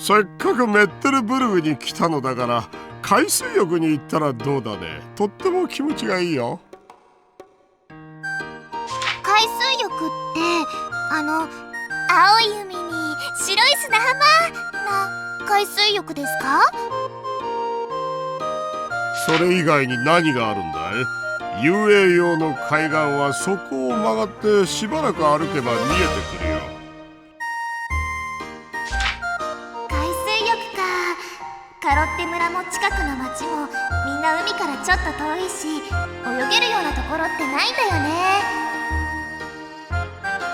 せっかくメッテルブルグに来たのだから海水浴に行ったらどうだね。とっても気持ちがいいよ。海水浴って青い海に白い砂浜な海水浴ですか？それ以外に何があるんだい？遊泳用の海岸はそこを曲がってしばらく歩けば見えてくるよ。海水浴か。カロッテ村も近くの町もみんな海からちょっと遠いし、泳げるようなところってないんだよね。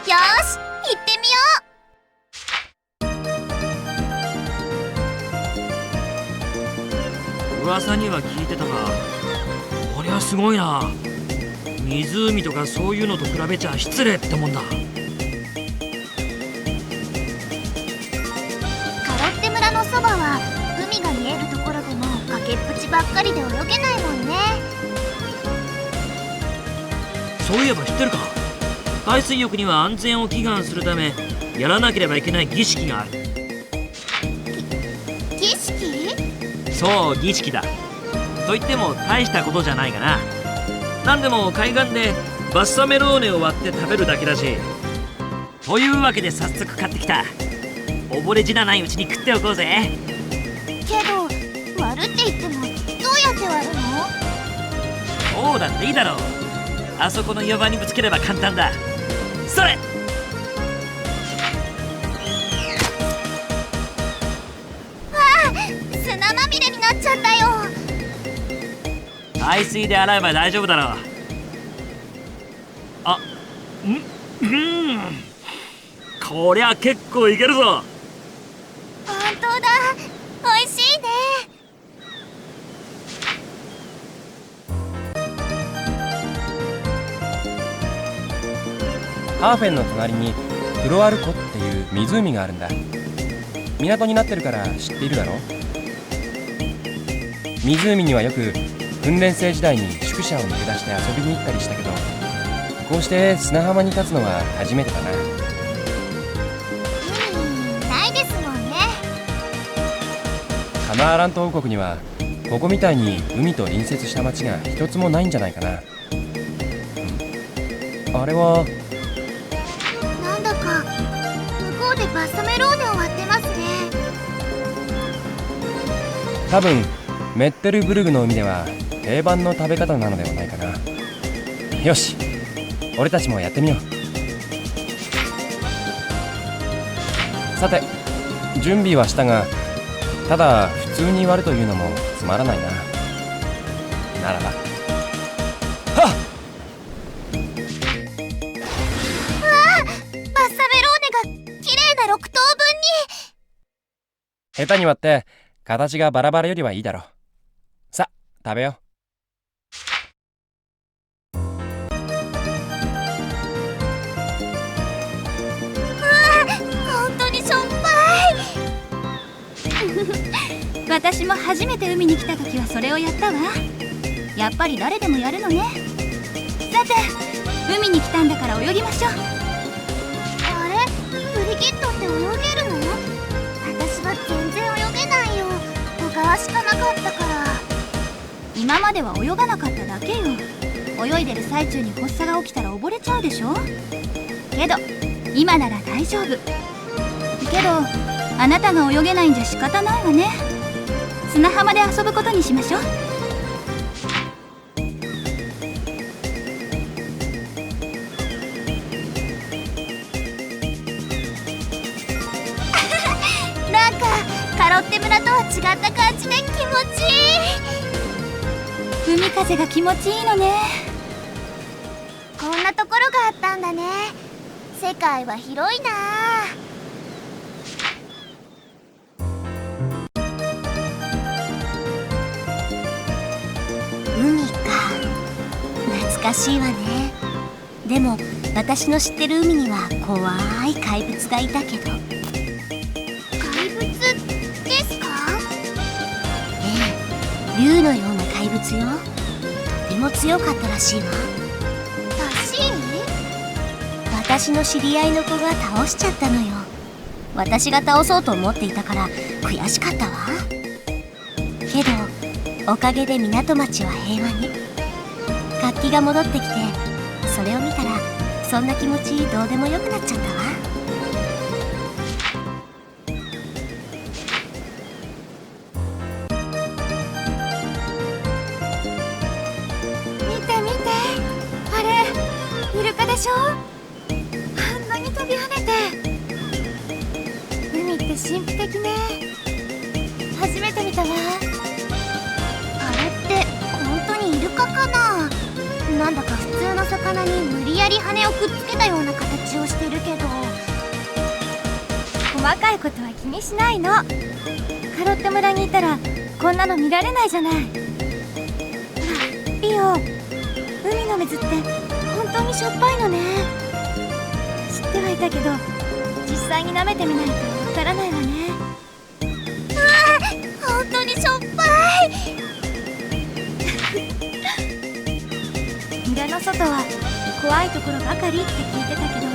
よーし、行ってみよう。噂には聞いてたが、こりゃすごいな。湖とかそういうのと比べちゃ失礼ってもんだ。カロッテ村のそばは海が見えるところでも崖っぷちばっかりで泳げないもんね。そういえば知ってるか？海水浴には安全を祈願するためやらなければいけない儀式がある。儀式？そう、儀式だ。といっても大したことじゃないかな。なんでも海岸でバッサメローネを割って食べるだけだし。というわけで早速買ってきた。溺れ死なないうちに食っておこうぜ。けど割るって言ってもどうやって割るの？そうだっていいだろう。あそこの岩場にぶつければ簡単だ。それ！砂まみれになっちゃったよ。海水で洗えば大丈夫だろう。こりゃ結構いけるぞ。本当だ、美味しいね。ハーフェンの隣にフロアル湖っていう湖があるんだ。港になってるから知っているだろ。湖にはよく訓練生時代に宿舎を抜け出して遊びに行ったりしたけど、こうして砂浜に立つのは初めてだな。海ないですもんね。カマーラント王国にはここみたいに海と隣接した町が一つもないんじゃないかな。あれはなんだか向こうでバッサメローネを割ってますね。多分メッテルブルグの海では定番の食べ方なのではないかな。よし、俺たちもやってみよう。さて、準備はしたが、ただ普通に割るというのもつまらないな。ならば、はっ！バッサメローネが綺麗な6等分に。下手に割って形がバラバラよりはいいだろう。さ、食べよう。本当にしょっぱい。私も初めて海に来た時はそれをやったわ。やっぱり誰でもやるのね。さて、海に来たんだから泳ぎましょう。あれ、フリギットって泳げるの？私は全然泳げないよ。小川しかなかったから。今までは泳がなかっただけよ。泳いでる最中に発作が起きたら溺れちゃうでしょ。けど今なら大丈夫。けどあなたが泳げないんじゃ仕方ないわね。砂浜で遊ぶことにしましょう。なんかカロッテ村とは違った感じで気持ちいい。海風が気持ちいいのね。こんなところがあったんだね。世界は広いなあ。海か、懐かしいわね。でも私の知ってる海には怖い怪物がいたけど。怪物ですか？ええ、竜のような怪物よ。とても強かったらしいわ。らしい？私の知り合いの子が倒しちゃったのよ。私が倒そうと思っていたから悔しかったわ。けどおかげで港町は平和に、活気が戻ってきて、それを見たらそんな気持ちどうでもよくなっちゃったわ。見て見て、あれイルカでしょ。あんなに飛び跳ねて。海って神秘的ね。初めて見たわ。あれって本当にイルカかな。なんだか普通の魚に無理やり羽をくっつけたような形をしてるけど。細かいことは気にしないの。カロット村にいたらこんなの見られないじゃない。ほらリオ、海の水って本当にしょっぱいのね。知ってはいたけど実際に舐めてみないとわからないわね。本当にしょっぱい。村の外は怖いところばかりって聞いてたけど、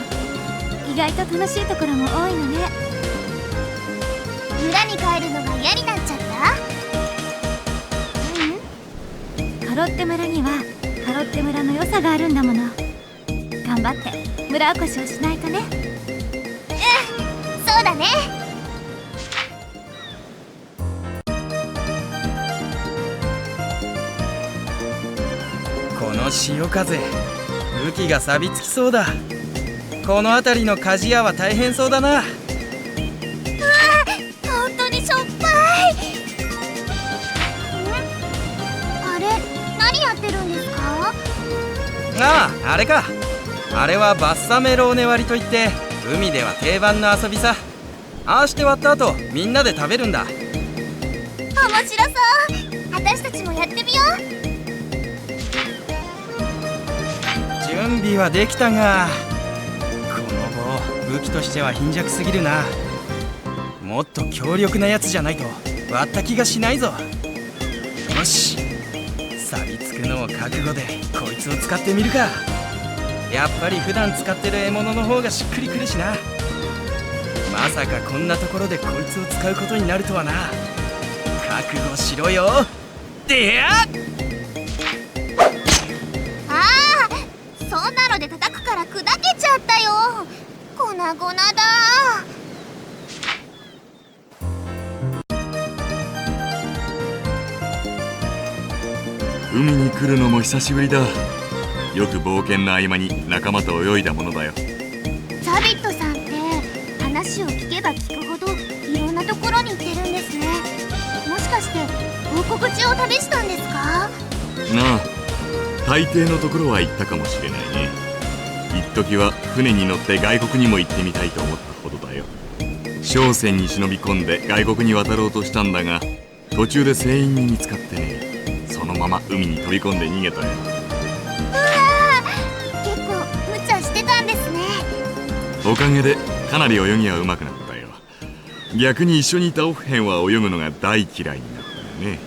意外と楽しいところも多いのね。村に帰るのが嫌になっちゃった？カロッテ村にはカロッテ村の良さがあるんだもの。頑張って村おこしをしないとね。そうだね。この潮風、雨季が錆びつきそうだ。この辺りの鍛冶屋は大変そうだな。本当にしょっぱい。あれ、何やってるんですか？ああ、あれか。あれはバッサメローネ割りといって、海では定番の遊びさ。ああして割った後、みんなで食べるんだ。面白そう。私たちもやってみよう。準備はできたが、この棒武器としては貧弱すぎるな。もっと強力なやつじゃないと割った気がしないぞ。よし、錆びつくのを覚悟でこいつを使ってみるか。やっぱり普段使ってる獲物の方がしっくりくるしな。まさかこんなところでこいつを使うことになるとはな。覚悟しろよ。でやっ、そんなので叩くから砕けちゃったよ。粉々だ。海に来るのも久しぶりだ。よく冒険の合間に仲間と泳いだものだよ。ザビットさんって話を聞けば聞くほどいろんなところに行ってるんですね。もしかして王国中を旅したんですか？なあ、大抵のところは行ったかもしれないね。一時は船に乗って外国にも行ってみたいと思ったほどだよ。商船に忍び込んで外国に渡ろうとしたんだが、途中で船員に見つかってね、そのまま海に飛び込んで逃げたよ。結構無茶してたんですね。おかげでかなり泳ぎは上手くなったよ。逆に一緒にいたオフヘンは泳ぐのが大嫌いになったよね。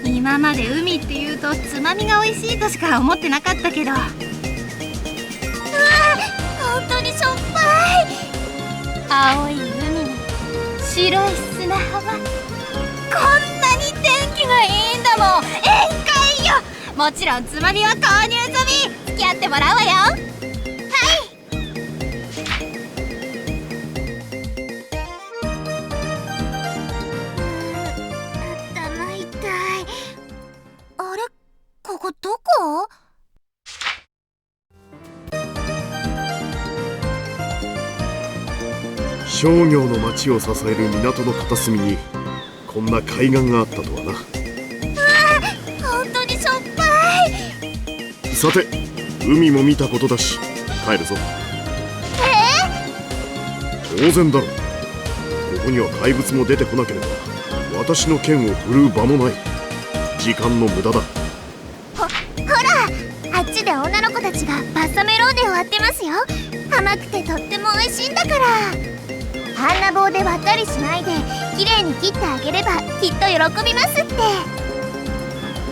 今まで海っていうとつまみが美味しいとしか思ってなかったけど。本当にしょっぱい。青い海に白い砂浜、こんなに天気がいいんだもん。宴会よ。もちろんつまみは購入済み。付き合ってもらうわよ。頭痛い。あれ、ここどこ？商業の町を支える港の片隅にこんな海岸があったとはな。本当にしょっぱい。さて、海も見たことだし帰るぞ。当然だろ。ここには怪物も出てこなければ私の剣を振るう場もない。時間の無駄だ。ほら、あっちで女の子たちがバッサメローネを割ってますよ。甘くてとっても美味しいんだから。あんな棒で割ったりしないで綺麗に切ってあげればきっと喜びますって。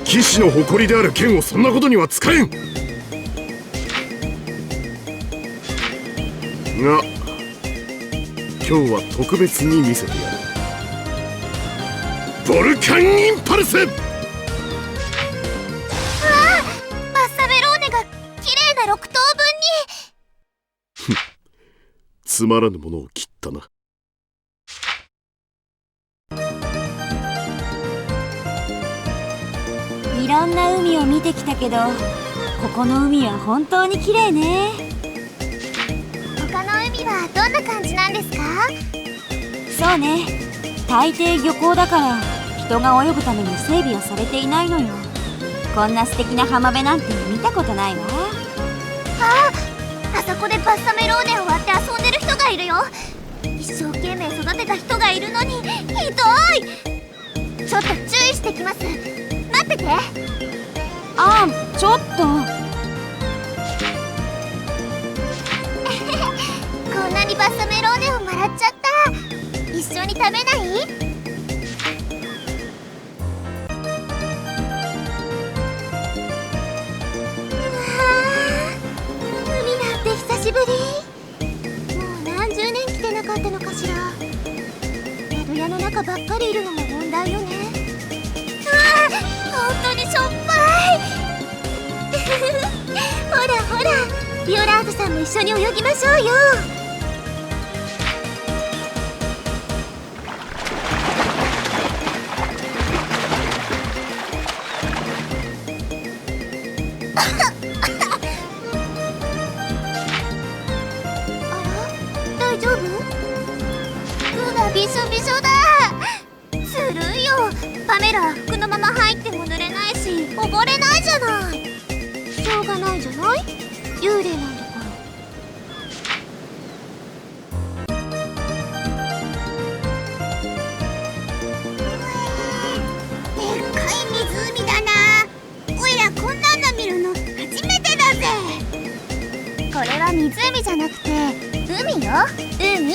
騎士の誇りである剣をそんなことには使えん。が今日は特別に見せてやる。ボルカンインパルス。バッサメローネが綺麗な6等分に。つまらぬものを切ったな。いろんな海を見てきたけど、ここの海は本当に綺麗ね。他の海はどんな感じなんですか？そうね、大抵漁港だから人が泳ぐために整備はされていないのよ。こんな素敵な浜辺なんて見たことないわ。あそこでバッサメローネを割って遊んでる人がいるよ。一生懸命育てた人がいるのにひどい。ちょっと注意してきます。待ってて。あん、ちょっと。こんなにバッサメローネをもらっちゃった。一緒に食べない？久しぶり。もう何十年来てなかったのかしら。宿屋の中ばっかりいるのも問題よね。本当にしょっぱい。ほらほら、ビオラードさんも一緒に泳ぎましょうよ。大丈夫？服がびしょびしょだ。ずるいよ。パメラは服のまま入っても濡れないし溺れないじゃない。しょうがないじゃない、幽霊なんだから。でっかい湖だな。おいらこんなの見るの初めてだぜ。これは湖じゃなくて海よ、海。